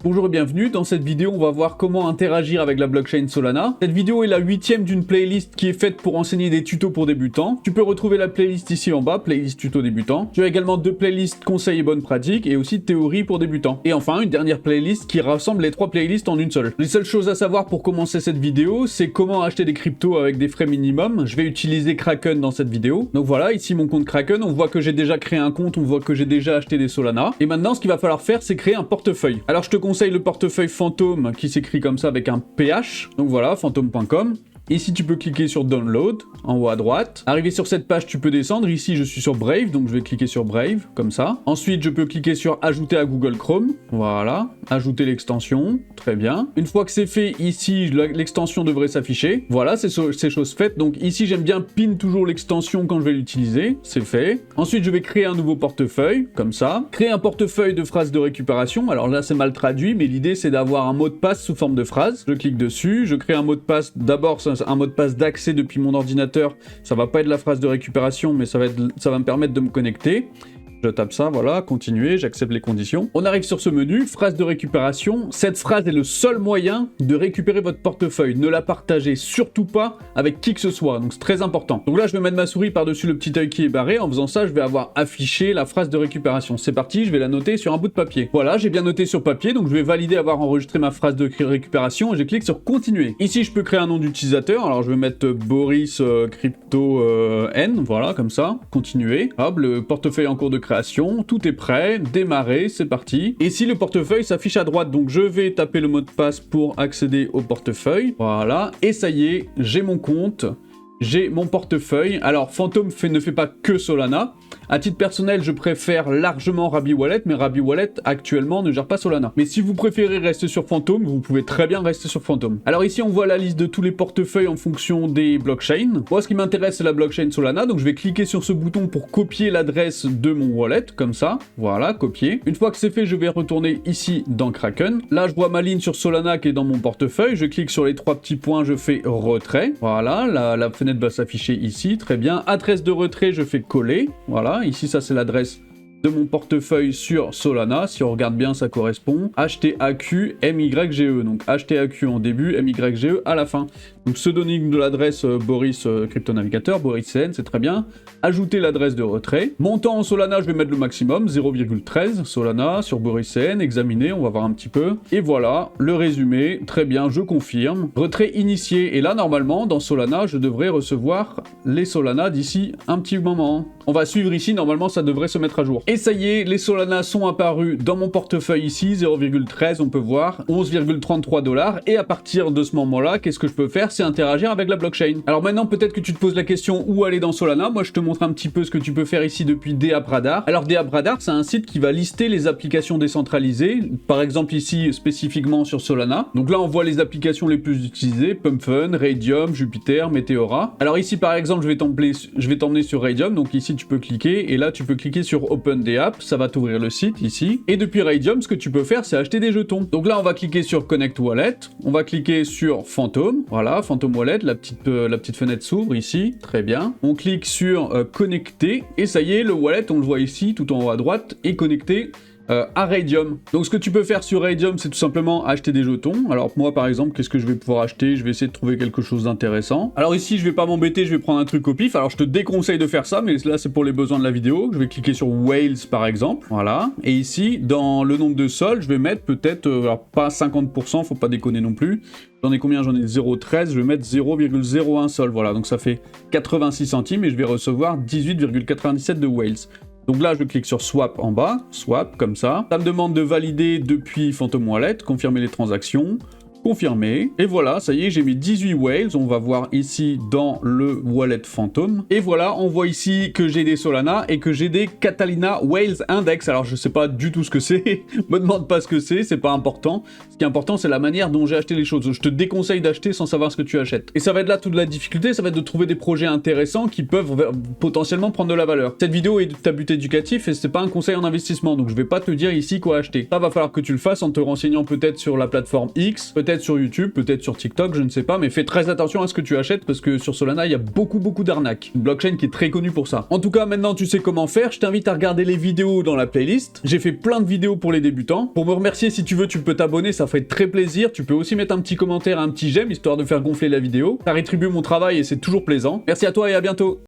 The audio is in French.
Bonjour et bienvenue, dans cette vidéo on va voir comment interagir avec la blockchain Solana. Cette vidéo est la 8e d'une playlist qui est faite pour enseigner des tutos pour débutants. Tu peux retrouver la playlist ici en bas, playlist tuto débutant. Tu as également deux playlists conseils et bonnes pratiques et aussi théorie pour débutants. Et enfin une dernière playlist qui rassemble les trois playlists en une seule. Les seules choses à savoir pour commencer cette vidéo, c'est comment acheter des cryptos avec des frais minimum. Je vais utiliser Kraken dans cette vidéo. Donc voilà, ici mon compte Kraken, on voit que j'ai déjà créé un compte, on voit que j'ai déjà acheté des Solana. Et maintenant ce qu'il va falloir faire, c'est créer un portefeuille. Alors je te conseille le portefeuille Phantom qui s'écrit comme ça avec un PH. Donc voilà, phantom.com. Ici, tu peux cliquer sur Download, en haut à droite. Arrivé sur cette page, tu peux descendre. Ici, je suis sur Brave, donc je vais cliquer sur Brave, comme ça. Ensuite, je peux cliquer sur Ajouter à Google Chrome. Voilà. Ajouter l'extension. Très bien. Une fois que c'est fait, ici, l'extension devrait s'afficher. Voilà, c'est chose faite. Donc ici, j'aime bien pin toujours l'extension quand je vais l'utiliser. C'est fait. Ensuite, je vais créer un nouveau portefeuille, comme ça. Créer un portefeuille de phrases de récupération. Alors là, c'est mal traduit, mais l'idée, c'est d'avoir un mot de passe sous forme de phrase. Je clique dessus. Je crée un mot de passe. D'abord, un mot de passe d'accès depuis mon ordinateur, ça va pas être la phrase de récupération, mais ça va me permettre de me connecter. Je tape ça, voilà, continuer, j'accepte les conditions. On arrive sur ce menu, phrase de récupération. Cette phrase est le seul moyen de récupérer votre portefeuille. Ne la partagez surtout pas avec qui que ce soit, donc c'est très important. Donc là, je vais mettre ma souris par-dessus le petit œil qui est barré. En faisant ça, je vais avoir affiché la phrase de récupération. C'est parti, je vais la noter sur un bout de papier. Voilà, j'ai bien noté sur papier, donc je vais valider avoir enregistré ma phrase de récupération et je clique sur continuer. Ici, je peux créer un nom d'utilisateur. Alors, je vais mettre Boris Crypto N, voilà, comme ça. Continuer. Hop, le portefeuille en cours de création, tout est prêt, démarrer, c'est parti. Et si le portefeuille s'affiche à droite, donc je vais taper le mot de passe pour accéder au portefeuille. Voilà, et ça y est, j'ai mon compte, j'ai mon portefeuille. Alors, Phantom ne fait pas que Solana. À titre personnel, je préfère largement Rabi Wallet, mais Rabi Wallet actuellement ne gère pas Solana. Mais si vous préférez rester sur Phantom, vous pouvez très bien rester sur Phantom. Alors ici, on voit la liste de tous les portefeuilles en fonction des blockchains. Moi, ce qui m'intéresse, c'est la blockchain Solana, donc je vais cliquer sur ce bouton pour copier l'adresse de mon wallet, comme ça. Voilà, copier. Une fois que c'est fait, je vais retourner ici dans Kraken. Là, je vois ma ligne sur Solana qui est dans mon portefeuille. Je clique sur les trois petits points, je fais retrait. Voilà, la fenêtre va s'afficher ici, très bien. Adresse de retrait, je fais coller. Voilà. Ici, ça, c'est l'adresse de mon portefeuille sur Solana. Si on regarde bien, ça correspond. HTAQ MYGE. Donc, HTAQ en début, MYGE à la fin. Donc, pseudonyme de l'adresse Boris Crypto Navigateur, Boris CN, c'est très bien. Ajouter l'adresse de retrait. Montant en Solana, je vais mettre le maximum, 0,13 Solana sur Boris CN. Examiner, on va voir un petit peu. Et voilà, le résumé. Très bien, je confirme. Retrait initié. Et là, normalement, dans Solana, je devrais recevoir les Solana d'ici un petit moment. On va suivre ici, normalement, ça devrait se mettre à jour. Et ça y est, les Solana sont apparus dans mon portefeuille ici, 0,13, on peut voir, 11,33 $. Et à partir de ce moment-là, qu'est-ce que je peux faire? C'est interagir avec la blockchain. Alors maintenant, peut-être que tu te poses la question où aller dans Solana. Moi, je te montre un petit peu ce que tu peux faire ici depuis DAppRadar. Alors DAppRadar, c'est un site qui va lister les applications décentralisées, par exemple ici, spécifiquement sur Solana. Donc là, on voit les applications les plus utilisées, PumpFun, Raydium, Jupiter, Meteora. Alors ici, par exemple, je vais t'emmener sur Raydium, donc ici, tu peux cliquer, et là, tu peux cliquer sur Open des apps, ça va t'ouvrir le site ici. Et depuis Raydium, ce que tu peux faire, c'est acheter des jetons. Donc là, on va cliquer sur Connect Wallet, on va cliquer sur Phantom, voilà, Phantom Wallet, la petite fenêtre s'ouvre ici, très bien. On clique sur Connecter, et ça y est, le wallet, on le voit ici, tout en haut à droite, est connecté à Raydium. Donc ce que tu peux faire sur Raydium, c'est tout simplement acheter des jetons. Alors moi par exemple, qu'est-ce que je vais pouvoir acheter? Je vais essayer de trouver quelque chose d'intéressant. Alors ici, je vais pas m'embêter, je vais prendre un truc au pif. Alors je te déconseille de faire ça, mais là c'est pour les besoins de la vidéo. Je vais cliquer sur Whales par exemple, voilà. Et ici, dans le nombre de sols, je vais mettre peut-être, alors pas 50%, faut pas déconner non plus. J'en ai combien? J'en ai 0,13, je vais mettre 0,01 sol, voilà. Donc ça fait 86 centimes et je vais recevoir 18,97 de Whales. Donc là, je clique sur Swap en bas, Swap, comme ça. Ça me demande de valider depuis Phantom Wallet, confirmer les transactions. Confirmé. Et voilà, ça y est, j'ai mis 18 whales. On va voir ici dans le wallet Phantom. Et voilà, on voit ici que j'ai des Solana et que j'ai des Catalina Whales Index. Alors, je sais pas du tout ce que c'est. Me demande pas ce que c'est pas important. Ce qui est important, c'est la manière dont j'ai acheté les choses. Je te déconseille d'acheter sans savoir ce que tu achètes. Et ça va être là toute la difficulté, ça va être de trouver des projets intéressants qui peuvent potentiellement prendre de la valeur. Cette vidéo est à but éducatif et c'est pas un conseil en investissement. Donc, je vais pas te dire ici quoi acheter. Ça va falloir que tu le fasses en te renseignant peut-être sur la plateforme X, peut-être peut-être sur YouTube, peut-être sur TikTok, je ne sais pas, mais fais très attention à ce que tu achètes parce que sur Solana, il y a beaucoup d'arnaques. Une blockchain qui est très connue pour ça. En tout cas, maintenant tu sais comment faire, je t'invite à regarder les vidéos dans la playlist. J'ai fait plein de vidéos pour les débutants. Pour me remercier, si tu veux, tu peux t'abonner, ça ferait très plaisir. Tu peux aussi mettre un petit commentaire, un petit j'aime, histoire de faire gonfler la vidéo. Ça rétribue mon travail et c'est toujours plaisant. Merci à toi et à bientôt.